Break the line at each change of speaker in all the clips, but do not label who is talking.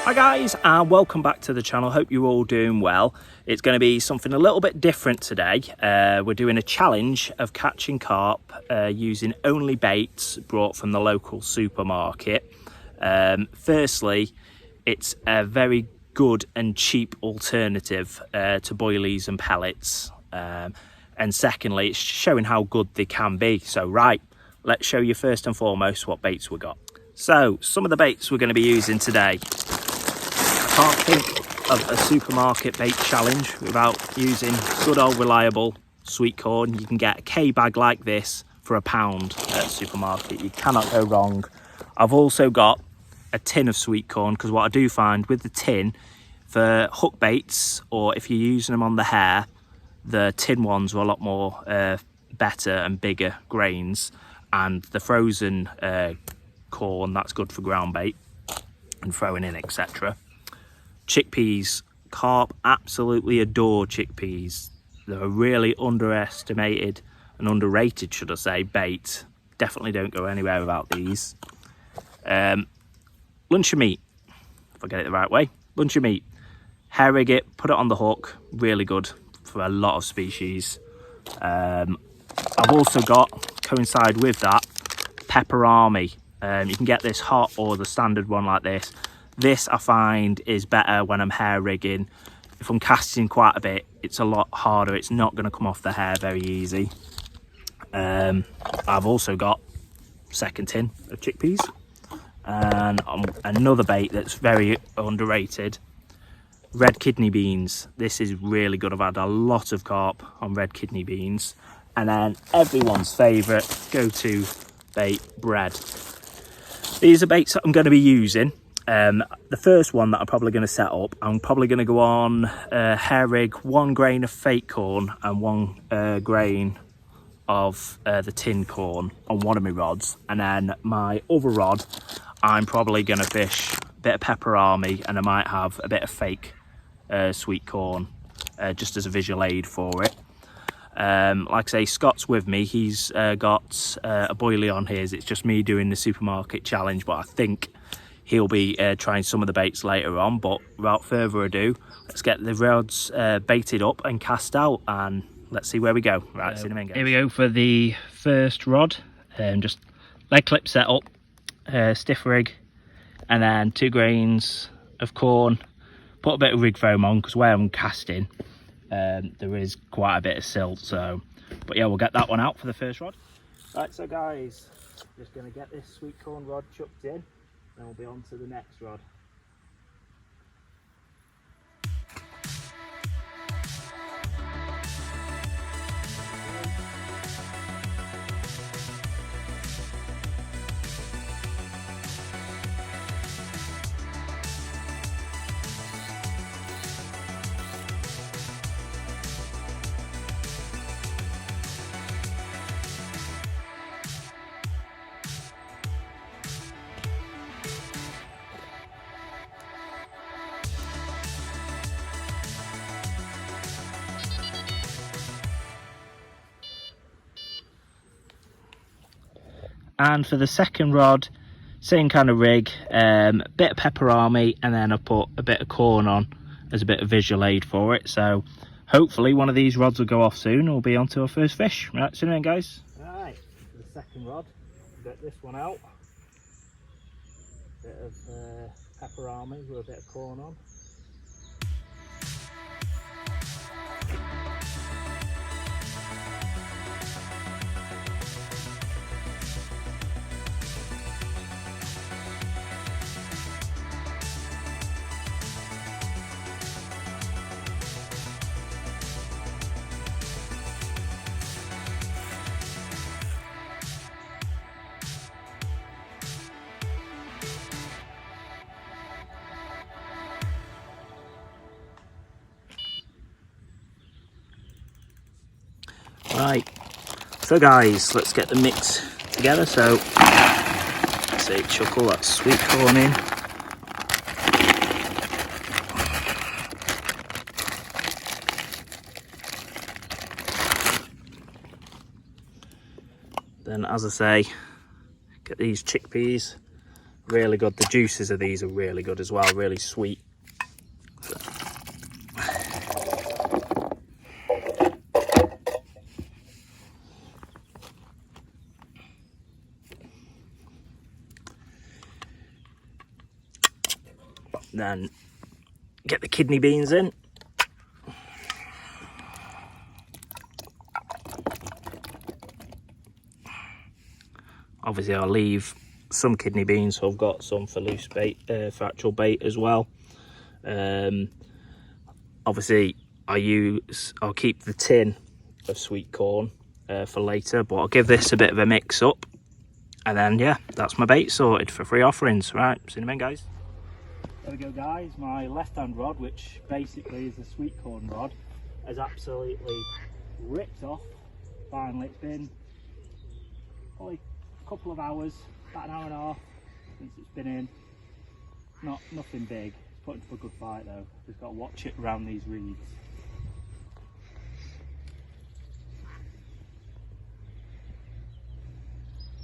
Hi guys, and welcome back to the channel. Hope you're all doing well. It's going to be something a little bit different today. We're doing a challenge of catching carp using only baits brought from the local supermarket. Firstly, it's a very good and cheap alternative to boilies and pellets. And secondly, it's showing how good they can be. So right, let's show you first and foremost what baits we got. So some of the baits we're going to be using today. I can't think of a supermarket bait challenge without using good old reliable sweet corn. You can get a K bag like this for £1 at a supermarket. You cannot go wrong. I've also got a tin of sweet corn, because what I do find with the tin, for hook baits or if you're using them on the hair, the tin ones are a lot more better and bigger grains, and the frozen corn, that's good for ground bait and throwing in, etc. Chickpeas, carp absolutely adore chickpeas. They're a really underestimated and underrated, should I say, bait. Definitely don't go anywhere without these. Lunch of meat, if I get it the right way. Lunch of meat, hair rig it, put it on the hook, really good for a lot of species. I've also got, coincide with that, Pepper Army. You can get this hot or the standard one like this. This I find is better when I'm hair rigging. If I'm casting quite a bit, it's a lot harder. It's not going to come off the hair very easy. I've also got second tin of chickpeas. And another bait that's very underrated, red kidney beans. This is really good. I've had a lot of carp on red kidney beans. And then everyone's favourite go-to bait, bread. These are baits that I'm going to be using. The first one that I'm probably going to set up, I'm probably going to go on hair rig 1 grain of fake corn and 1 grain of the tin corn on one of my rods. And then my other rod, I'm probably going to fish a bit of Pepper Army, and I might have a bit of fake sweet corn just as a visual aid for it. Like I say, Scott's with me. He's got a boilie on his. It's just me doing the supermarket challenge, but I think he'll be trying some of the baits later on. But without further ado, let's get the rods baited up and cast out, and let's see where we go. Right, see you in a minute, guys. Here we go for the first rod. Just leg clip set up, stiff rig, and then 2 grains of corn. Put a bit of rig foam on, because where I'm casting, there is quite a bit of silt. So, but yeah, we'll get that one out for the first rod. Right, so guys, just going to get this sweet corn rod chucked in, then we'll be on to the next rod. And for the second rod, same kind of rig, bit of Pepper Army, and then I put a bit of corn on as a bit of visual aid for it. So hopefully one of these rods will go off soon, and we'll be on to our first fish. Right, see you then, guys. Right, for the second rod, get this one out. Bit of Pepper Army with a bit of corn on. Right, so guys, let's get the mix together. So, let's say chuckle that sweet corn in. Then, as I say, get these chickpeas Really good. The juices of these are really good as well, really sweet. Then get the kidney beans in. Obviously I'll leave some kidney beans, so I've got some for loose bait, for actual bait as well. Obviously I'll keep the tin of sweet corn for later, but I'll give this a bit of a mix up, and then yeah, that's my bait sorted for free offerings. Right, see you in a minute, guys. There we go, guys. My left hand rod, which basically is a sweet corn rod, has absolutely ripped off. Finally, it's been probably a couple of hours, about an hour and a half since it's been in. Nothing big. It's putting up a good fight though. Just got to watch it around these reeds.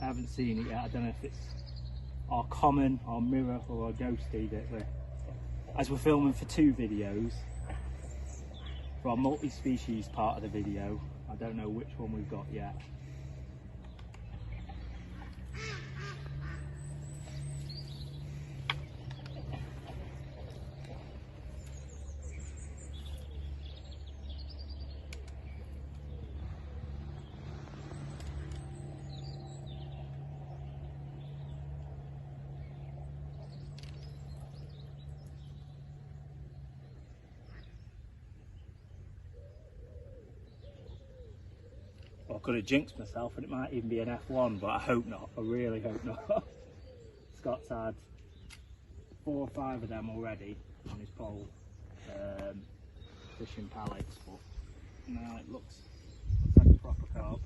I haven't seen it yet. I don't know if it's our common, our mirror, or our ghosty that as we're filming for 2 videos. For our multi-species part of the video, I don't know which one we've got yet. I could have jinxed myself and it might even be an F1, but I hope not. I really hope not. Scott's had 4 or 5 of them already on his pole, fishing pallets, but no, it looks like a proper carp.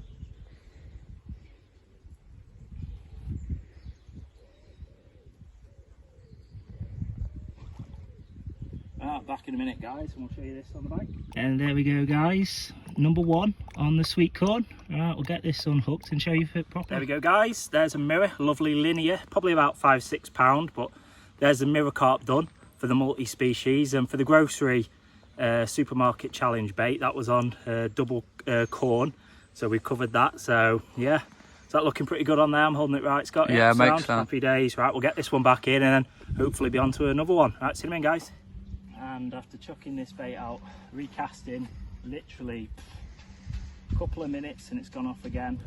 Back in a minute, guys, and we'll show you this on the bike. And there we go, guys, number 1 on the sweet corn. Alright, we'll get this unhooked and show you it properly. There we go, guys, there's a mirror, lovely linear, probably about £5–6, but there's a mirror carp done for the multi-species. And for the grocery supermarket challenge bait, that was on double corn, so we've covered that. So yeah, is that looking pretty good on there? I'm holding it right, Scott?
Yeah, makes sense.
Happy days. Right, we'll get this one back in and then hopefully be on to another one. Right, see you in, guys. And after chucking this bait out, recasting, literally a couple of minutes and it's gone off again.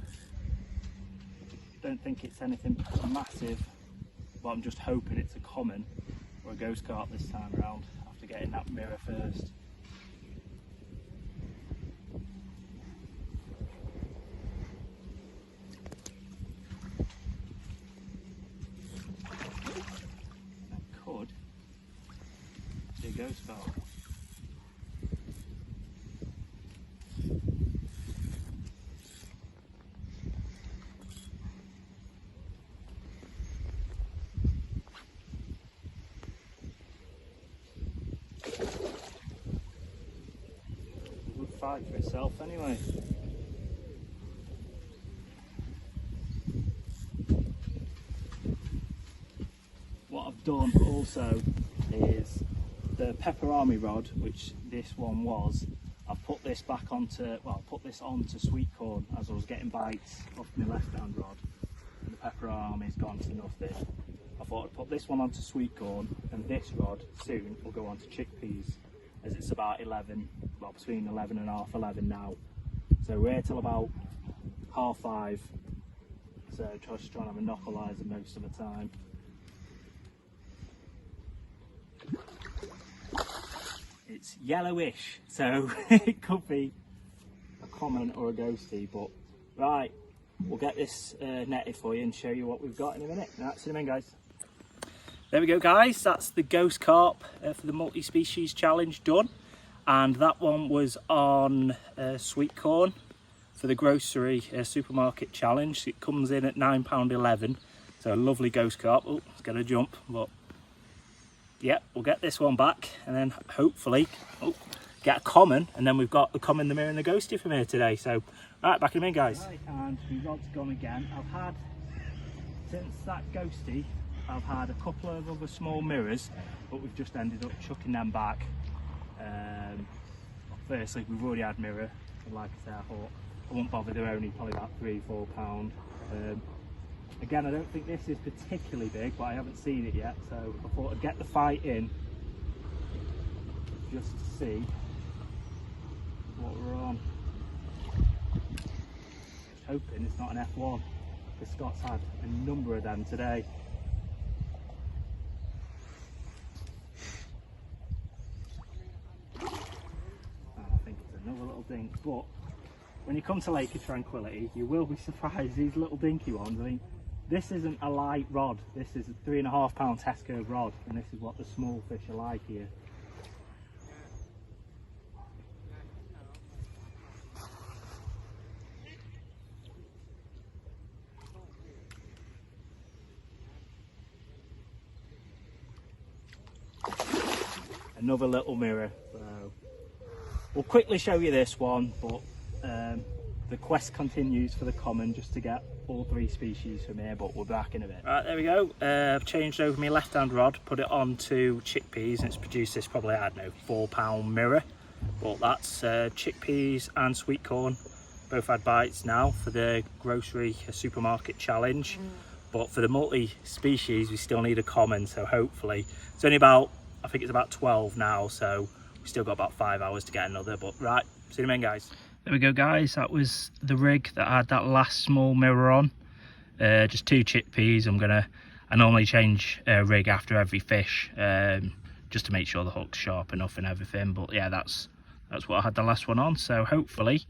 Don't think it's anything massive, but I'm just hoping it's a common or a ghost carp this time around after getting that mirror first. That could be a ghost carp. Fight for itself anyway. What I've done also is the pepper army rod, which this one was, I've put this back onto, well, put this onto sweet corn as I was getting bites off my left hand rod, and the pepper army's gone to nothing. I thought I'd put this one onto sweet corn, and this rod soon will go onto chickpeas, as it's about 11, well, between 11 and half 11 now. So we're here till about 5:30, so just trying to have a knuckleizer most of the time. It's yellowish, so it could be a common or a ghosty, but right, we'll get this netted for you and show you what we've got in a minute. Right, see you in, guys. There we go, guys, that's the ghost carp for the multi-species challenge done, and that one was on sweet corn for the grocery supermarket challenge. It comes in at £9.11, so a lovely ghost carp. Oh, it's gonna jump, but yeah, we'll get this one back and then hopefully get a common, and then we've got the common, the mirror and the ghosty from here today. So right, back in a minute, guys. Right, and the rod's gone again. I've had, since that ghosty, I've had a couple of other small mirrors, but we've just ended up chucking them back. Firstly, we've already had mirror, and like I say, I thought I won't bother, they're only probably about £3–4. Again, I don't think this is particularly big, but I haven't seen it yet, so I thought I'd get the fight in just to see what we're on. Just hoping it's not an F1, because Scott's had a number of them today. I think it's another little dink, but when you come to Lake of Tranquility, you will be surprised, these little dinky ones. I mean, this isn't a light rod, this is a £3.5 test curve rod, and this is what the small fish are like here. Another little mirror. So we'll quickly show you this one, but the quest continues for the common, just to get all 3 species from here, but we'll be back in a bit. Right, there we go. I've changed over my left hand rod, put it onto chickpeas, and it's produced this probably, I don't know, £4 mirror. But that's chickpeas and sweet corn. Both had bites now for the grocery supermarket challenge. But for the multi-species, we still need a common, so hopefully it's only about, I think it's about 12 now, so we still got about 5 hours to get another. But right, see you in a minute, guys. There we go, guys. That was the rig that had that last small mirror on. Just 2 chickpeas. I normally change rig after every fish, just to make sure the hook's sharp enough and everything. But yeah, that's what I had the last one on. So hopefully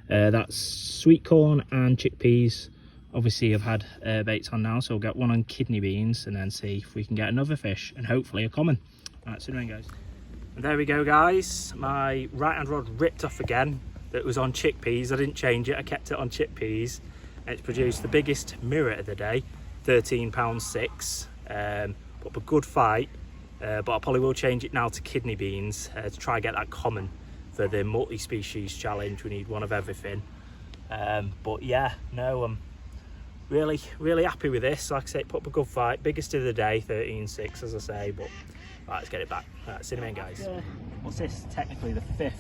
that's sweet corn and chickpeas. Obviously I've had baits on now, so we'll get one on kidney beans and then see if we can get another fish and hopefully a common. Right, see you in, guys. And there we go, guys. My right hand rod ripped off again. That was on chickpeas. I didn't change it, I kept it on chickpeas. And it's produced the biggest mirror of the day, £13.6. But a good fight. But I probably will change it now to kidney beans to try and get that common for the multi-species challenge. We need one of everything. But yeah, no, I'm really happy with this. Like I say, put up a good fight. Biggest of the day, 13.6 as I say, but right, let's get it back. Right, see you in a minute, guys. What's this? Technically the 5th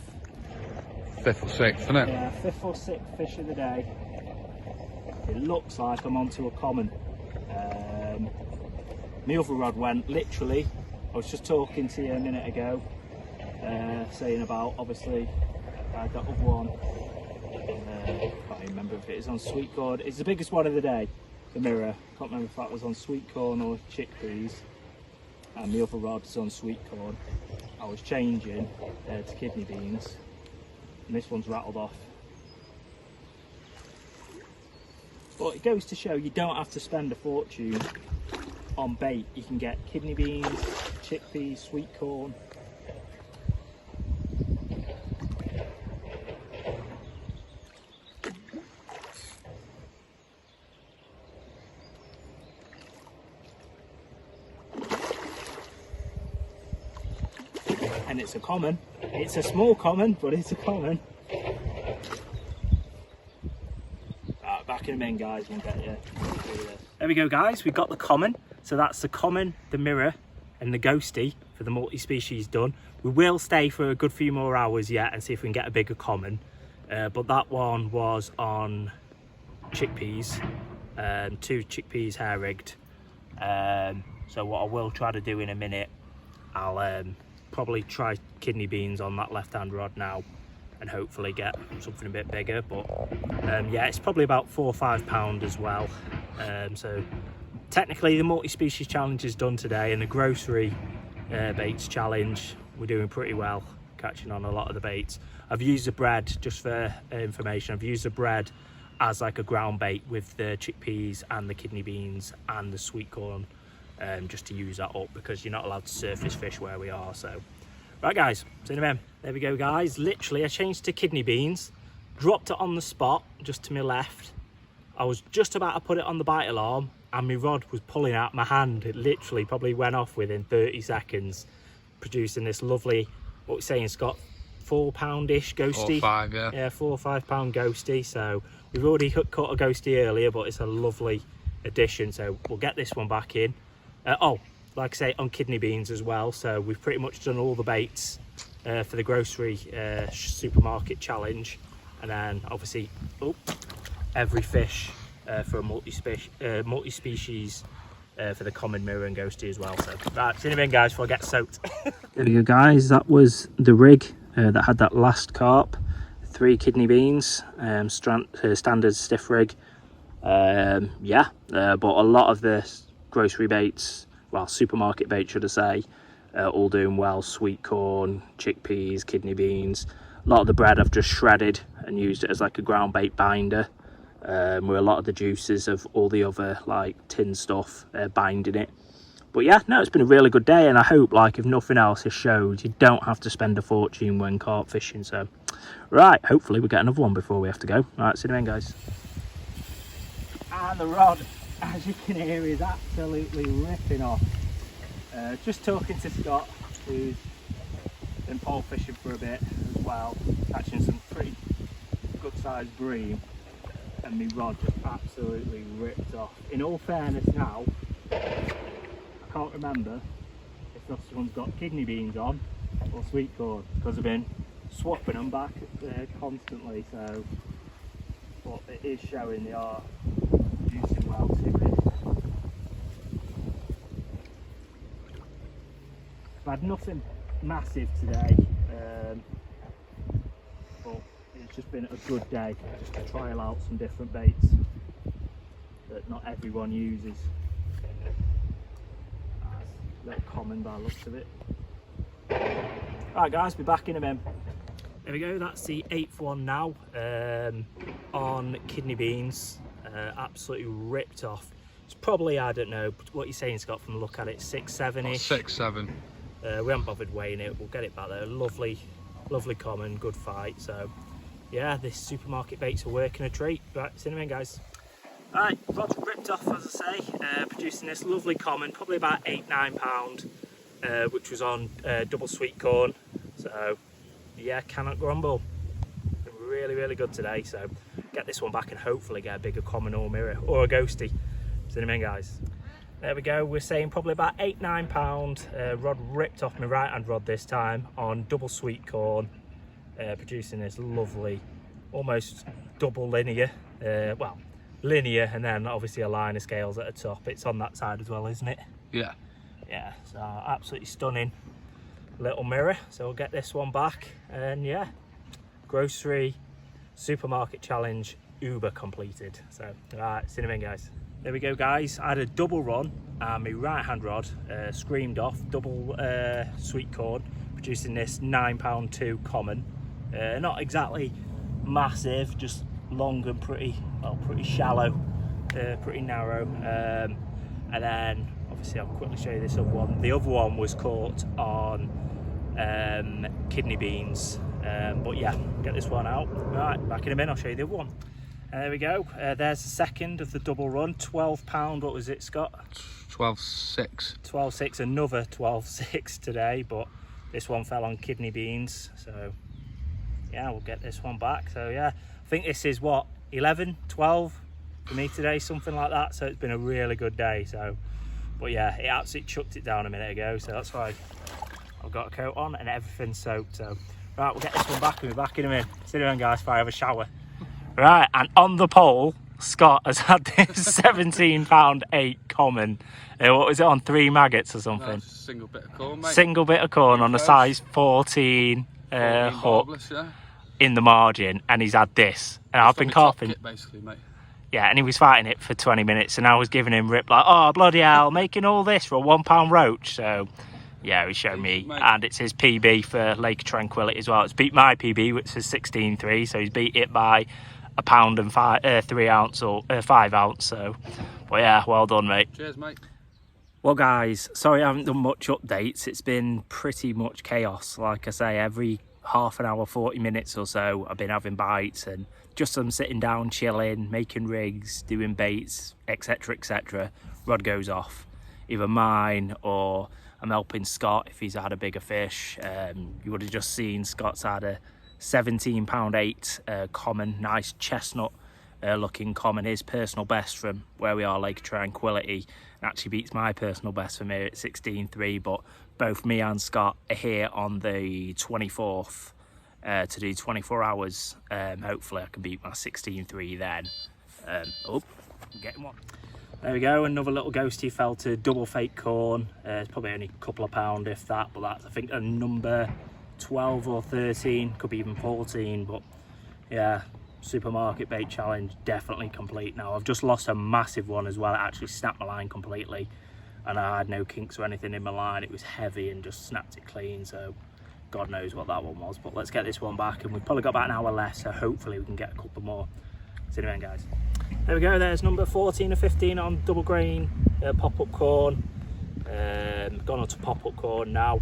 or 6th, isn't it?
Yeah, 5th or 6th fish of the day. It looks like I'm onto a common. My other rod went literally, I was just talking to you a minute ago, saying about, obviously, I got other one. Can't even remember if it is on sweet corn. It's the biggest one of the day, the mirror. Can't remember if that was on sweet corn or chickpeas. And the other rod is on sweet corn. I was changing to kidney beans, and this one's rattled off. But it goes to show you don't have to spend a fortune on bait. You can get kidney beans, chickpeas, sweet corn. And it's a common. It's a small common, but it's a common. Right, back in a minute, guys. We'll get you. There we go, guys. We've got the common. So that's the common, the mirror, and the ghosty for the multi-species done. We will stay for a good few more hours yet and see if we can get a bigger common. But that one was on chickpeas, 2 chickpeas hair rigged. So what I will try to do in a minute, I'll probably try kidney beans on that left hand rod now and hopefully get something a bit bigger. But yeah, it's probably about £4 or £5 as well. So technically the multi-species challenge is done today, and the grocery baits challenge, we're doing pretty well, catching on a lot of the baits. I've used the bread, just for information, I've used the bread as like a ground bait with the chickpeas and the kidney beans and the sweet corn, just to use that up, because you're not allowed to surface fish where we are. So right, guys, see you in a minute. There we go, guys. Literally I changed to kidney beans, dropped it on the spot just to my left. I was just about to put it on the bite alarm and my rod was pulling out my hand. It literally probably went off within 30 seconds, producing this lovely, what we're saying, Scott, £4-ish ghosty.
4 or 5, yeah.
Yeah, £4 or £5 ghosty. So we've already caught a ghosty earlier, but it's a lovely addition. So we'll get this one back in Oh, like I say, on kidney beans as well. So we've pretty much done all the baits for the grocery supermarket challenge, and then obviously every fish for a multi-species for the common mirror and ghosty as well. So right, see you in a minute, guys, before I get soaked. There we go, guys. That was the rig that had that last carp. 3 kidney beans, standard stiff rig. But a lot of the grocery baits, well, supermarket baits should I say, all doing well. Sweet corn, chickpeas, kidney beans. A lot of the bread I've just shredded and used it as like a ground bait binder, where a lot of the juices of all the other like tin stuff binding it. But yeah, no, it's been a really good day, and I hope, like, if nothing else has showed, you don't have to spend a fortune when carp fishing. So right, hopefully we get another one before we have to go. Right, see you in, guys. And the rod, as you can hear, is absolutely ripping off. Just talking to Scott, who's been pole fishing for a bit as well, catching some pretty good sized bream, and my rod just absolutely ripped off. In all fairness now, I can't remember if this one's got kidney beans on or sweet corn, because I've been swapping them back constantly. So, but it is showing they are producing well to it. I've had nothing massive today, but it's just been a good day just to trial out some different baits that not everyone uses. A little common by the looks of it. Right, guys, be back in a minute. There we go, that's the 8th one now, on kidney beans. Absolutely ripped off. It's probably, I don't know what you're saying, Scott, from the look at it, 6, 7-ish.
6, 7.
We haven't bothered weighing it, we'll get it back there. Lovely common, good fight. So yeah, this supermarket baits are working a treat. Right, see you in a minute, guys. Right, rod's ripped off, as I say, producing this lovely common, probably about £8–9, which was on double sweet corn. So yeah, cannot grumble. Been really good today. So get this one back and hopefully get a bigger common or mirror or a ghosty. See you in a minute, guys. There we go, we're saying probably about £8–9. Rod ripped off my right hand rod this time on double sweet corn, producing this lovely, almost double linear, well, linear, and then obviously a line of scales at the top. It's on that side as well, isn't it?
Yeah.
Yeah, so absolutely stunning little mirror. So we'll get this one back, and yeah, grocery supermarket challenge uber completed. So right, see you in a minute, guys. There we go, guys. I had a double run and my right hand rod screamed off, double sweet corn, producing this £9.2 common. Not exactly massive, just long and pretty shallow, pretty narrow. And then obviously I'll quickly show you this other one. The other one was caught on kidney beans, but yeah, get this one out. Right, back in a minute, I'll show you the other one. There we go, there's the second of the double run. £12, what was it, Scott?
12.6.
12.6, another 12.6 today, but this one fell on kidney beans. So yeah, we'll get this one back. So yeah, I think this is what, 11, 12 for me today, something like that. So it's been a really good day. So, but yeah, it absolutely chucked it down a minute ago. So that's why I've got a coat on and everything's soaked. So right, we'll get this one back and we'll be back in a minute. See you then, guys, before I have a shower. Right, and on the pole, Scott has had this £17.8 common. What was it on, 3 maggots or something?
No, it's a single bit of corn, mate.
Single bit of corn on a size 14 hook in the margin, and he's had this. And I've been carping.
Basically, mate.
Yeah, and he was fighting it for 20 minutes, and I was giving him rip like, oh, bloody hell, making all this for a £1 roach. So yeah, he showed me, and it's his PB for Lake Tranquility as well. It's beat my PB, which is 16.3, so he's beat it by £1 and 3 ounce or 5 ounce. So, but yeah, well done, mate.
Cheers, mate.
Well, guys, sorry I haven't done much updates. It's been pretty much chaos. Like I say, every half an hour, 40 minutes or so, I've been having bites, and just I'm sitting down, chilling, making rigs, doing baits, etc, etc. Rod goes off, either mine or I'm helping Scott if he's had a bigger fish. You would have just seen Scott's had a £17.8 common, nice chestnut looking common. His personal best from where we are, Lake Tranquility, actually beats my personal best from here at 16.3. But both me and Scott are here on the 24th to do 24 hours. Hopefully I can beat my 16.3 then. Oh, I'm getting one. There we go, another little ghosty fell to double fake corn. It's probably only a couple of pound if that, but that's I think a number 12 or 13, could be even 14. But yeah, supermarket bait challenge definitely complete now. I've just lost a massive one as well. It actually snapped my line completely, and I had no kinks or anything in my line. It was heavy and just snapped it clean, so God knows what that one was. But let's get this one back, and we've probably got about an hour left, so hopefully we can get a couple more. See you then, guys. There we go, there's number 14 or 15 on double grain pop-up corn. Gone on to pop-up corn now.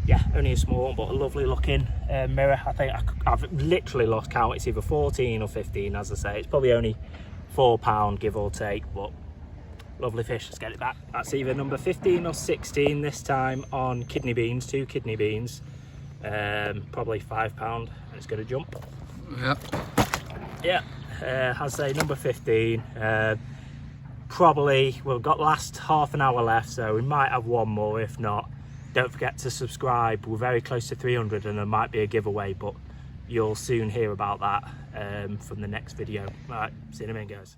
Yeah, only a small one, but a lovely looking mirror. I think I've literally lost count. It's either 14 or 15, as I say. It's probably only £4 give or take, but lovely fish. Let's get it back. That's either number 15 or 16 this time on kidney beans, 2 kidney beans. Probably £5, and it's going to jump.
Yeah.
Yeah. I'd say number 15. Probably we've got last half an hour left, so we might have one more. If not, don't forget to subscribe. We're very close to 300 and there might be a giveaway, but you'll soon hear about that from the next video. All right, see you in a minute, guys.